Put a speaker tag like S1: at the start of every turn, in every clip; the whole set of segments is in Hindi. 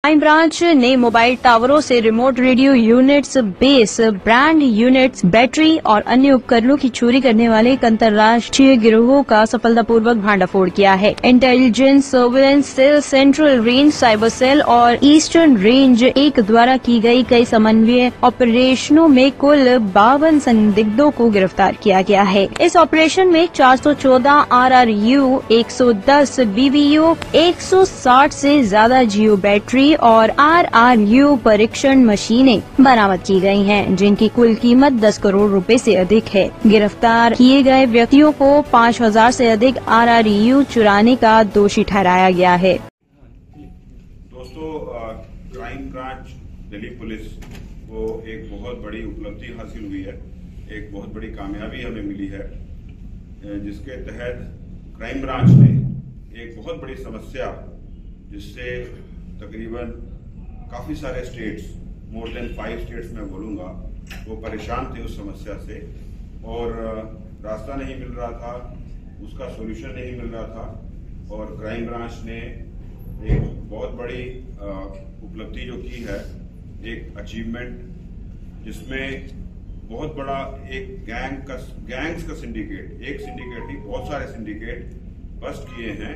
S1: क्राइम ब्रांच ने मोबाइल टावरों से remote radio units, base, brand units, battery और अन्य उपकरणों की चोरी करने वाले एक अंतर्राष्ट्रीय गिरोह का सफलतापूर्वक भांडाफोड़ किया है। Intelligence surveillance cell, central range cyber cell और ईस्टर्न रेंज एक द्वारा की गई कई समन्वय ऑपरेशनों में कुल 52 संदिग्धों को गिरफ्तार किया गया है। इस ऑपरेशन में 414 RRU, 110 BBU, 160 से ज्यादा जियो बैटरी और RRU परीक्षण मशीनें बरामद की गई हैं, जिनकी कुल कीमत 10 करोड़ रुपए से अधिक है। गिरफ्तार किए गए व्यक्तियों को 5000 से अधिक RRU चुराने का दोषी ठहराया गया है।
S2: दोस्तों, क्राइम ब्रांच दिल्ली पुलिस को एक बहुत बड़ी उपलब्धि हासिल हुई है, एक बहुत बड़ी कामयाबी हमें मिली है, जिसके तहत क्राइम ब्रांच ने एक बहुत बड़ी समस्या, जिससे तकरीबन काफ़ी सारे स्टेट्स, मोर देन 5 स्टेट्स मैं बोलूँगा, वो परेशान थे उस समस्या से और रास्ता नहीं मिल रहा था, उसका सॉल्यूशन नहीं मिल रहा था। और क्राइम ब्रांच ने एक बहुत बड़ी उपलब्धि जो की है, एक अचीवमेंट, जिसमें बहुत बड़ा एक गैंग्स का सिंडिकेट, एक सिंडिकेट नहीं बहुत सारे सिंडिकेट बस्ट किए हैं,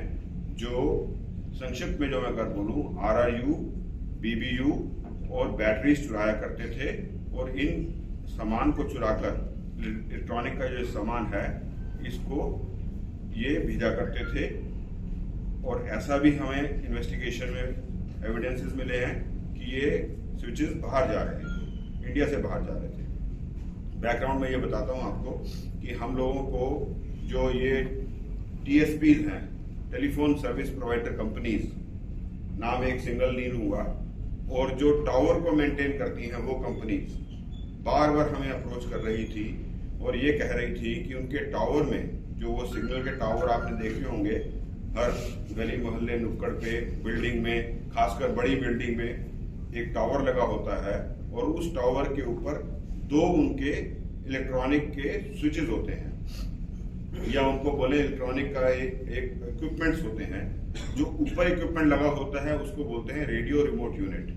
S2: जो संक्षिप्त में जो मैं अगर बोलूं RRU, BBU और बैटरीज चुराया करते थे और इन सामान को चुराकर, इलेक्ट्रॉनिक का जो सामान है, इसको ये भेजा करते थे। और ऐसा भी हमें इन्वेस्टिगेशन में एविडेंसेस मिले हैं कि ये स्विचेस बाहर जा रहे थे, इंडिया से बाहर जा रहे थे। बैकग्राउंड में ये बताता हूँ आपको कि हम लोगों को जो ये TSPs हैं, टेलीफोन सर्विस प्रोवाइडर कंपनीज, नाम एक सिंगल नहीं लूंगा, और जो टावर को मेंटेन करती हैं वो कंपनीज बार बार हमें अप्रोच कर रही थी और ये कह रही थी कि उनके टावर में, जो वो सिग्नल के टावर आपने देखे होंगे हर गली मोहल्ले नुक्कड़ पे, बिल्डिंग में, खासकर बड़ी बिल्डिंग में एक टावर लगा होता है और उस टावर के ऊपर 2 उनके इलेक्ट्रॉनिक के स्विचेस होते हैं, या उनको बोले इलेक्ट्रॉनिक का एक इक्विपमेंट्स होते हैं। जो ऊपर इक्विपमेंट लगा होता है उसको बोलते हैं रेडियो रिमोट यूनिट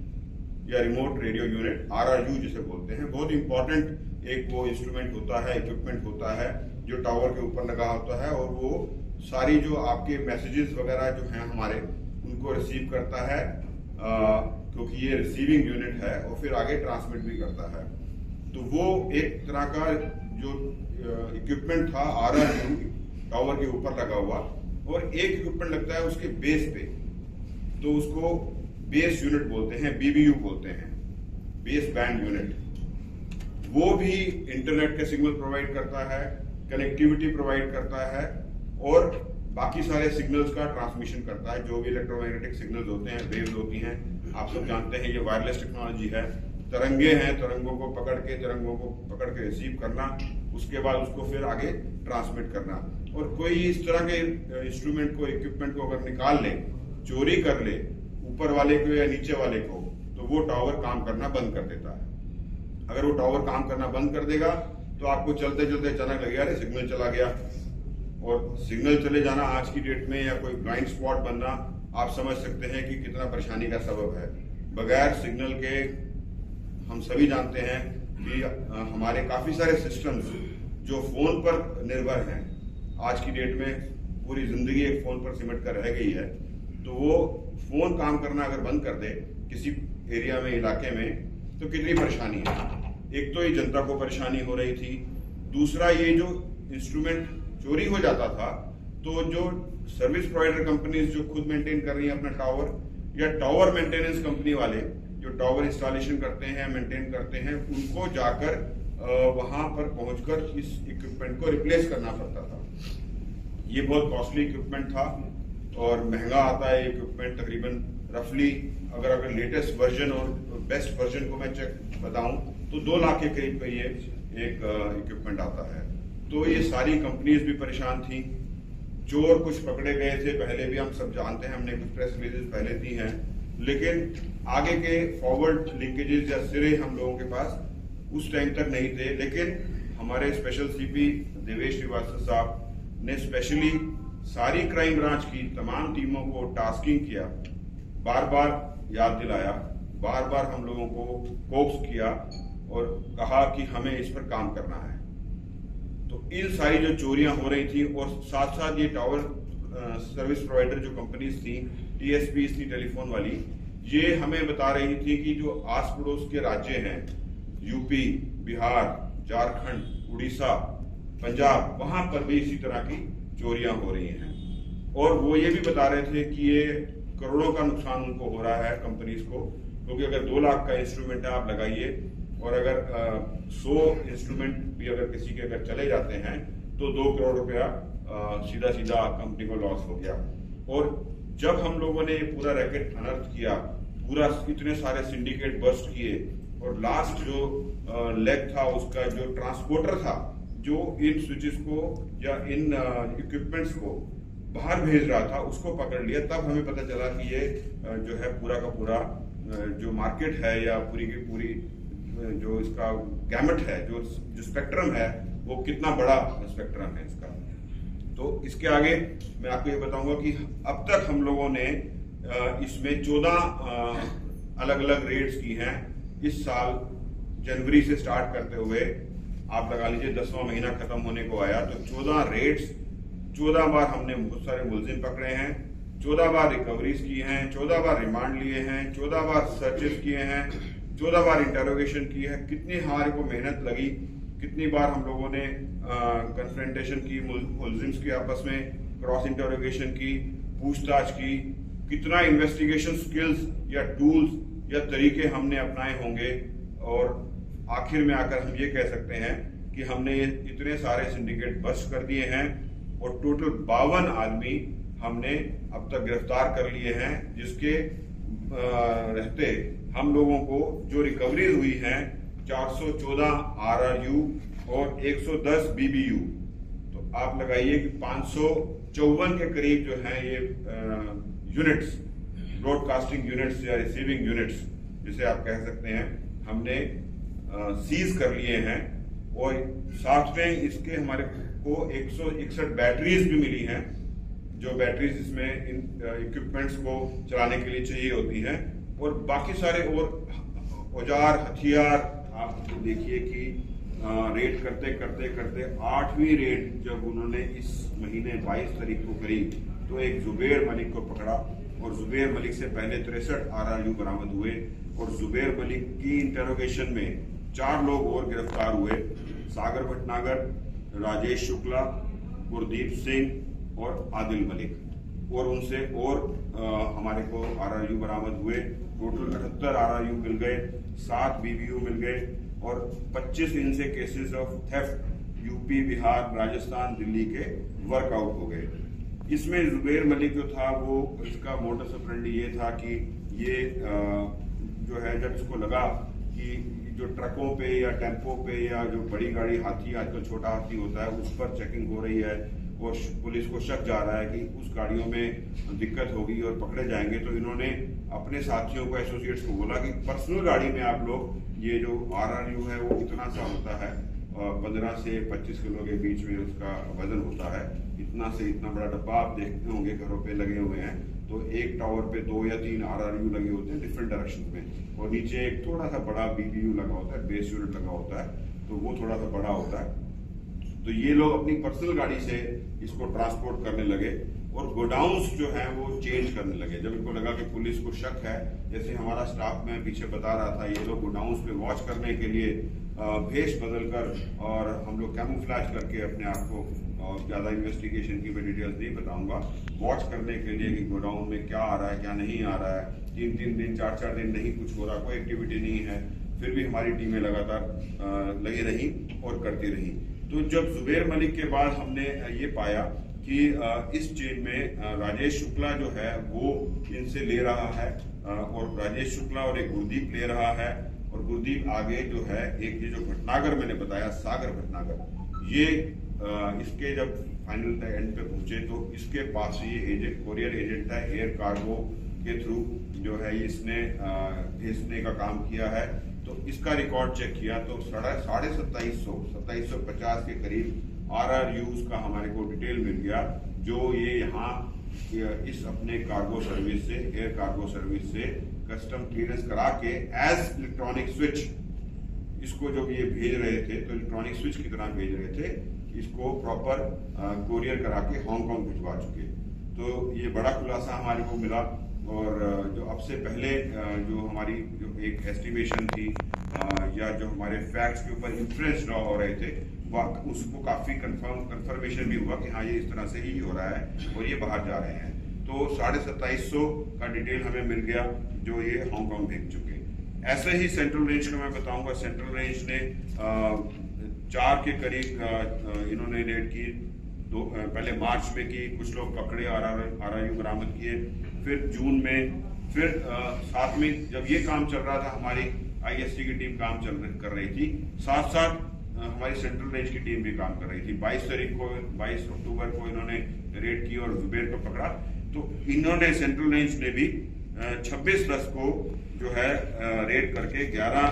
S2: या रिमोट रेडियो यूनिट, RRU जिसे बोलते हैं। बहुत इंपॉर्टेंट एक वो इंस्ट्रूमेंट होता है, इक्विपमेंट होता है, जो टावर के ऊपर लगा होता है और वो सारी जो आपके मैसेजेस वगैरह जो हैं हमारे, उनको रिसीव करता है, क्योंकि ये रिसीविंग यूनिट है, और फिर आगे ट्रांसमिट भी करता है। तो वो एक तरह का जो इक्विपमेंट था RRU, टावर के ऊपर लगा हुआ, और एक इक्विपमेंट लगता है उसके बेस पे, तो उसको बेस यूनिट बोलते हैं, BBU बोलते हैं, बेस बैंड यूनिट। वो भी इंटरनेट के सिग्नल प्रोवाइड करता है, कनेक्टिविटी प्रोवाइड करता है और बाकी सारे सिग्नल्स का ट्रांसमिशन करता है। जो भी इलेक्ट्रोमैग्नेटिक सिग्नल्स होते हैं, वेव्स होती हैं, आप सब जानते हैं ये वायरलेस टेक्नोलॉजी है। तरंगे हैं, तरंगों को पकड़ के रिसीव करना, उसके बाद उसको फिर आगे ट्रांसमिट करना। और कोई इस तरह के इंस्ट्रूमेंट को, इक्विपमेंट को अगर निकाल ले, चोरी कर ले ऊपर वाले को या नीचे वाले को, तो वो टावर काम करना बंद कर देता है। अगर वो टावर काम करना बंद कर देगा तो आपको चलते चलते अचानक लगेगा अरे सिग्नल चला गया, और सिग्नल चले जाना आज की डेट में, या कोई ब्लाइंड स्पॉट बनना, आप समझ सकते हैं कि कितना परेशानी का सबब है। बगैर सिग्नल के हम सभी जानते हैं कि हमारे काफी सारे सिस्टम्स जो फोन पर निर्भर हैं, आज की डेट में पूरी जिंदगी एक फोन पर सिमट कर रह गई है, तो वो फोन काम करना अगर बंद कर दे किसी एरिया में, इलाके में, तो कितनी परेशानी है। एक तो ये जनता को परेशानी हो रही थी, दूसरा ये जो इंस्ट्रूमेंट चोरी हो जाता था, तो जो सर्विस प्रोवाइडर कंपनीज जो खुद मेंटेन कर रही हैं अपना टावर, या टावर मेंटेनेंस कंपनी वाले जो टावर इंस्टॉलेशन करते हैं, मेंटेन करते हैं, उनको जाकर वहां पर पहुंचकर इस इक्विपमेंट को रिप्लेस करना पड़ता था। ये बहुत कॉस्टली इक्विपमेंट था और महंगा आता है इक्विपमेंट, तकरीबन रफली अगर लेटेस्ट वर्जन और बेस्ट वर्जन को मैं बताऊं तो 2 लाख के करीब का ये एक इक्विपमेंट आता है। तो ये सारी कंपनीज भी परेशान थी, चोर कुछ पकड़े गए थे, पहले भी हम सब जानते हैं, हमने कुछ प्रेस रिलीजेस पहले दी हैं, लेकिन आगे के फॉरवर्ड लिंकेजेस या सिरे हम लोगों के पास उस टाइम तक नहीं थे। लेकिन हमारे स्पेशल CP देवेश श्रीवास्तव साहब ने स्पेशली सारी क्राइम ब्रांच की तमाम टीमों को टास्किंग किया, बार बार याद दिलाया, बार बार हम लोगों को कोक्स किया और कहा कि हमें इस पर काम करना है। तो इन सारी जो चोरियां हो रही थी और साथ साथ ये टावर सर्विस प्रोवाइडर जो कंपनीज थी, टीएसपीज थी टेलीफोन वाली, ये हमें बता रही थी कि जो आस पड़ोस के राज्य हैं, यूपी, बिहार, झारखंड, उड़ीसा, पंजाब, वहां पर भी इसी तरह की चोरियां हो रही हैं। और वो ये भी बता रहे थे कि ये करोड़ों का नुकसान उनको हो रहा है कंपनीज को, क्योंकि अगर 2 लाख का इंस्ट्रूमेंट है आप लगाइए और अगर 100 इंस्ट्रूमेंट भी अगर किसी के अगर चले जाते हैं तो 2 करोड़ रुपया सीधा सीधा कंपनी को लॉस हो गया। और जब हम लोगों ने ये पूरा रैकेट अनर्थ किया, पूरा इतने सारे सिंडिकेट बस्ट किए और लास्ट जो लेग था उसका, जो ट्रांसपोर्टर था जो इन स्विचेस को या इन इक्विपमेंट्स को बाहर भेज रहा था, उसको पकड़ लिया, तब हमें पता चला कि ये जो है पूरा का पूरा जो मार्केट है या पूरी की पूरी जो इसका गैमेट है, जो स्पेक्ट्रम है, वो कितना बड़ा स्पेक्ट्रम है इसका। तो इसके आगे मैं आपको ये बताऊंगा कि अब तक हम लोगों ने इसमें 14 अलग अलग रेड्स की हैं। इस साल जनवरी से स्टार्ट करते हुए आप लगा लीजिए 10वां महीना खत्म होने को आया, तो 14 रेड्स, 14 बार हमने बहुत सारे मुलजिम पकड़े हैं, 14 बार रिकवरीज की हैं, 14 बार रिमांड लिए हैं, 14 बार सर्चेस किए हैं, 14 बार इंटरोगेशन की है। कितनी हमारे को मेहनत लगी, कितनी बार हम लोगों ने कन्फ्रंटेशन की, मुलजिम्स की आपस में क्रॉस इंटरोगेशन की, पूछताछ की, कितना इन्वेस्टिगेशन स्किल्स या टूल्स या तरीके हमने अपनाए होंगे। और आखिर में आकर हम ये कह सकते हैं कि हमने इतने सारे सिंडिकेट बस्ट कर दिए हैं और टोटल 52 आदमी हमने अब तक गिरफ्तार कर लिए हैं, जिसके रहते हम लोगों को जो रिकवरीज हुई हैं 414 RRU और 110 BBU, तो आप लगाइए कि 554 के करीब जो है ये यूनिट्स, ब्रॉडकास्टिंग यूनिट्स या रिसीविंग यूनिट्स जिसे आप कह सकते हैं, हमने सीज कर लिए हैं। और साथ में इसके हमारे को 161 बैटरीज भी मिली हैं, जो बैटरीज इसमें इन इक्विपमेंट्स को चलाने के लिए चाहिए होती हैं, और बाकी सारे और औजार, हथियार। आप देखिए कि रेड करते करते करते 8वीं रेड जब उन्होंने इस महीने 22 तारीख को करी, तो एक जुबैर मलिक को पकड़ा और जुबैर मलिक से पहले 63 RRU बरामद हुए। और जुबैर मलिक की इंटरोगेशन में 4 लोग और गिरफ्तार हुए, सागर भटनागर, राजेश शुक्ला, गुरदीप सिंह और आदिल मलिक। और उनसे और हमारे को RRU बरामद हुए। टोटल 78 RRU मिल गए, 7 BBU मिल गए और 25 इनसे cases of theft UP, Bihar, Rajasthan, Delhi के वर्कआउट हो गए। इसमें जुबैर मलिक जो था वो, इसका मोडस ऑपरेंडी ये था कि ये जो है, जब इसको लगा कि जो ट्रकों पे या टेम्पो पे या जो बड़ी गाड़ी, हाथी, आजकल छोटा हाथी होता है, उस पर चेकिंग हो रही है और पुलिस को शक जा रहा है कि उस गाड़ियों में दिक्कत होगी और पकड़े जाएंगे, तो इन्होंने अपने साथियों को, एसोसिएट्स को बोला कि पर्सनल गाड़ी में आप लोग, ये जो RRU है वो इतना सा होता है, 15 से 25 किलो के बीच में उसका वजन होता है, इतना से इतना बड़ा डब्बा आप देखते होंगे घरों पे लगे हुए हैं, तो एक टावर पे 2 या 3 RRU लगे होते हैं डिफरेंट डायरेक्शन में, और नीचे एक थोड़ा सा बड़ा BBU लगा होता है, बेस यूनिट लगा होता है, तो वो थोड़ा सा बड़ा होता है। तो ये लोग अपनी पर्सनल गाड़ी से इसको ट्रांसपोर्ट करने लगे और गोडाउन्स जो है वो चेंज करने लगे। जब इनको लगा कि पुलिस को शक है, जैसे हमारा स्टाफ में पीछे बता रहा था, ये लोग गोडाउन्स पे वॉच करने के लिए भेष बदलकर, और हम लोग कैमोफ्लेज करके अपने आप को, ज्यादा इन्वेस्टिगेशन की मैं डिटेल्स नहीं बताऊंगा, वॉच करने के लिए कि गोडाउन में क्या आ रहा है क्या नहीं आ रहा है। 3-3 दिन 4-4 दिन नहीं कुछ हो रहा, कोई एक्टिविटी नहीं है, फिर भी हमारी टीमें लगातार लगी रही और करती रही। तो जब जुबैर मलिक के बाद हमने ये पाया कि इस चेन में राजेश शुक्ला जो है वो इनसे ले रहा है, और राजेश शुक्ला और एक गुरदीप ले रहा है, और गुरदीप आगे जो है एक ये जो भटनागर मैंने बताया, सागर भटनागर, ये इसके जब फाइनल एंड पे पहुंचे तो इसके पास ये एजेंट, कोरियर एजेंट है, एयर कार्गो के थ्रू जो है इसने भेजने का काम किया है। तो इसका रिकॉर्ड चेक किया तो 2750 के करीब RRUs का हमारे को डिटेल मिल गया, जो ये यहाँ इस अपने कार्गो सर्विस से, एयर कार्गो सर्विस से कस्टम क्लियरेंस करा के एज इलेक्ट्रॉनिक स्विच इसको जब ये भेज रहे थे तो इलेक्ट्रॉनिक स्विच की तरह भेज रहे थे, इसको प्रॉपर कोरियर करा के हांगकांग भिजवा चुके। तो ये बड़ा खुलासा हमारे को मिला। और जो अब से पहले जो हमारी जो एक एस्टिमेशन थी या जो हमारे फैक्ट्स के ऊपर इंफ्रेंस ड्रॉ हो रहे थे, उसको काफी कंफर्मेशन भी हुआ कि हाँ ये इस तरह से ही हो रहा है और ये बाहर जा रहे हैं। तो 2750 का डिटेल हमें मिल गया जो ये हांगकांग भेज चुके। ऐसे ही सेंट्रल रेंज का मैं बताऊंगा। सेंट्रल रेंज ने 4 के करीब इन्होंने रेड की। पहले मार्च में की, कुछ लोग पकड़े, RRU बरामद किए, फिर जून में, फिर साथ में जब ये काम चल रहा था हमारी ISC की टीम काम कर रही थी, साथ साथ हमारी सेंट्रल रेंज की टीम भी काम कर रही थी। 22 अक्टूबर को इन्होंने रेड की और जुबेर को पकड़ा। तो इन्होंने सेंट्रल रेंज ने भी 26 को जो है रेड करके 11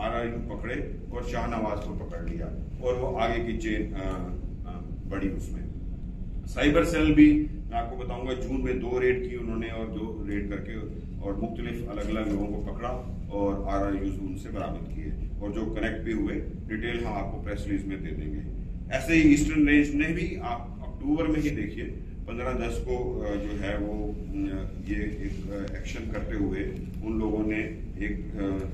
S2: RRU पकड़े और शाहनवाज को पकड़ लिया और वो आगे की चेन बड़ी उसमें। साइबर सेल भी मैं आपको बताऊंगा, जून में 2 रेड की उन्होंने और 2 रेड करके और मुख्तलिफ अलग अलग लोगों को पकड़ा और RRUs उनसे बरामद किए और जो कनेक्ट भी हुए, डिटेल हम आपको प्रेस रिलीज में दे देंगे। ऐसे ही ईस्टर्न रेंज ने भी आप अक्टूबर में ही देखिए 15-10 को जो है वो ये एक एक्शन करते हुए उन लोगों ने एक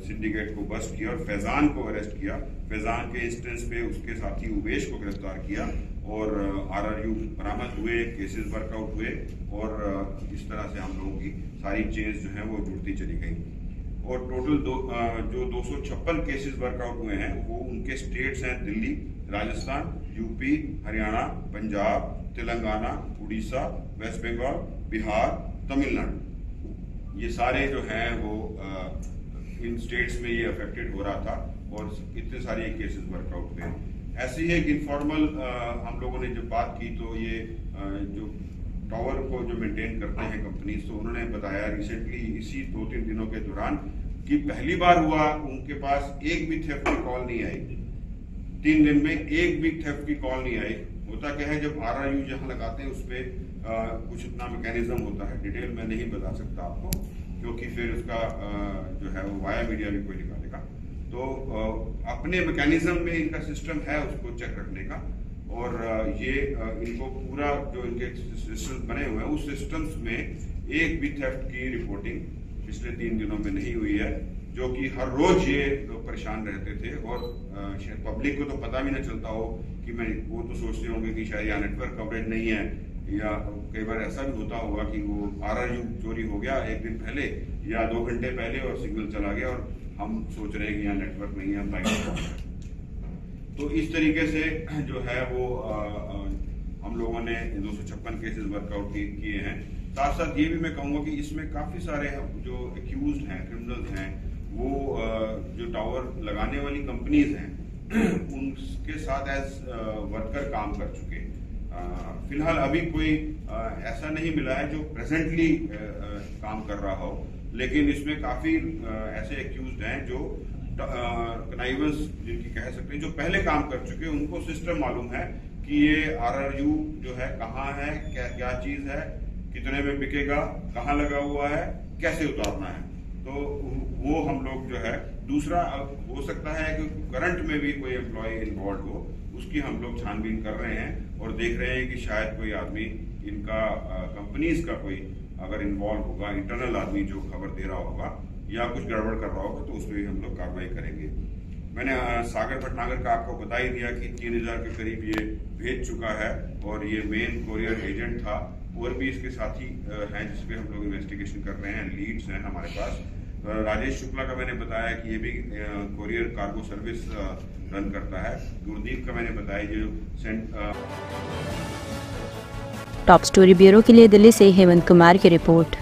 S2: सिंडिकेट को बस्ट किया और फैजान को अरेस्ट किया। फैजान के इंस्टेंस पे उसके साथी उवेश को गिरफ्तार किया और RRU बरामद हुए, केसेस वर्कआउट हुए और इस तरह से हम लोगों की सारी चेन्स जो है वो जुड़ती चली गई। और टोटल जो 256 केसेस वर्कआउट हुए हैं वो उनके स्टेट्स हैं दिल्ली, राजस्थान, यूपी, हरियाणा, पंजाब, तेलंगाना, उड़ीसा, वेस्ट बंगाल, बिहार, तमिलनाडु। ये सारे जो हैं वो इन स्टेट्स में ये अफेक्टेड हो रहा था और इतने सारे केसेस वर्कआउट हुए। ऐसे ही एक इनफॉर्मल हम लोगों ने जब बात की तो ये जो टावर को जो मेंटेन करते हैं कंपनीज, तो उन्होंने बताया रिसेंटली इसी 2-3 दिनों के दौरान कि पहली बार हुआ उनके पास एक भी थेफ्ट की कॉल नहीं आई। 3 दिन में एक भी थेफ्ट की कॉल नहीं आई। होता क्या है, जब RRU जहां लगाते हैं उसमें कुछ इतना मैकेनिज्म होता है, डिटेल मैं नहीं बता सकता आपको क्योंकि फिर उसका जो है वो वाया मीडिया भी कोई निकालेगा। तो अपने मैकेनिज्म में इनका सिस्टम है उसको चेक रखने का और ये इनको पूरा जो इनके सिस्टम बने हुए हैं उस सिस्टम्स में एक भी थेफ्ट की रिपोर्टिंग पिछले 3 दिनों में नहीं हुई है, जो कि हर रोज ये लोग परेशान रहते थे और शायद पब्लिक को तो पता भी ना चलता हो कि वो तो सोचते होंगे कि शायद यहाँ नेटवर्क कवरेज नहीं है या कई बार ऐसा भी होता होगा कि वो RRU चोरी हो गया 1 दिन पहले या 2 घंटे पहले और सिग्नल चला गया और हम सोच रहे हैं कि यहाँ नेटवर्क नहीं है, हम तो इस तरीके से जो है वो हम लोगों ने 256 केसेस वर्कआउट किए हैं। साथ साथ ये भी मैं कहूँगा कि इसमें काफी सारे जो एक्यूज्ड हैं, क्रिमिनल्स हैं, वो जो टावर लगाने वाली कंपनीज हैं उनके साथ एज वर्कर काम कर चुके। फिलहाल अभी कोई ऐसा नहीं मिला है जो प्रेजेंटली काम कर रहा हो, लेकिन इसमें काफी ऐसे एक्यूज्ड हैं जो कनाइवर्स जिनकी कह सकते हैं, जो पहले काम कर चुके, उनको सिस्टम मालूम है कि ये RRU जो है कहाँ है, क्या चीज है, कितने में बिकेगा, कहाँ लगा हुआ है, कैसे उतारना है। तो वो हम लोग जो है, दूसरा हो सकता है कि करंट में भी कोई एम्प्लॉय इन्वॉल्व हो, उसकी हम लोग छानबीन कर रहे हैं और देख रहे हैं कि शायद कोई आदमी इनका कंपनीज का कोई अगर इन्वॉल्व होगा, इंटरनल आदमी जो खबर दे रहा होगा या कुछ गड़बड़ कर रहा होगा, तो उसमें भी हम लोग कार्रवाई करेंगे। मैंने सागर भटनागर का आपको बता ही दिया कि 3000 के करीब ये भेज चुका है और ये मेन कोरियर एजेंट था। और भी इसके साथी हैं जिसपे हम लोग इन्वेस्टिगेशन कर रहे हैं, लीड्स हैं हमारे पास। राजेश शुक्ला का मैंने बताया कि ये भी कोरियर कार्गो सर्विस रन करता है। गुरदीप का मैंने बताया जो
S1: टॉप स्टोरी ब्यूरो के लिए दिल्ली से हेमंत कुमार की रिपोर्ट।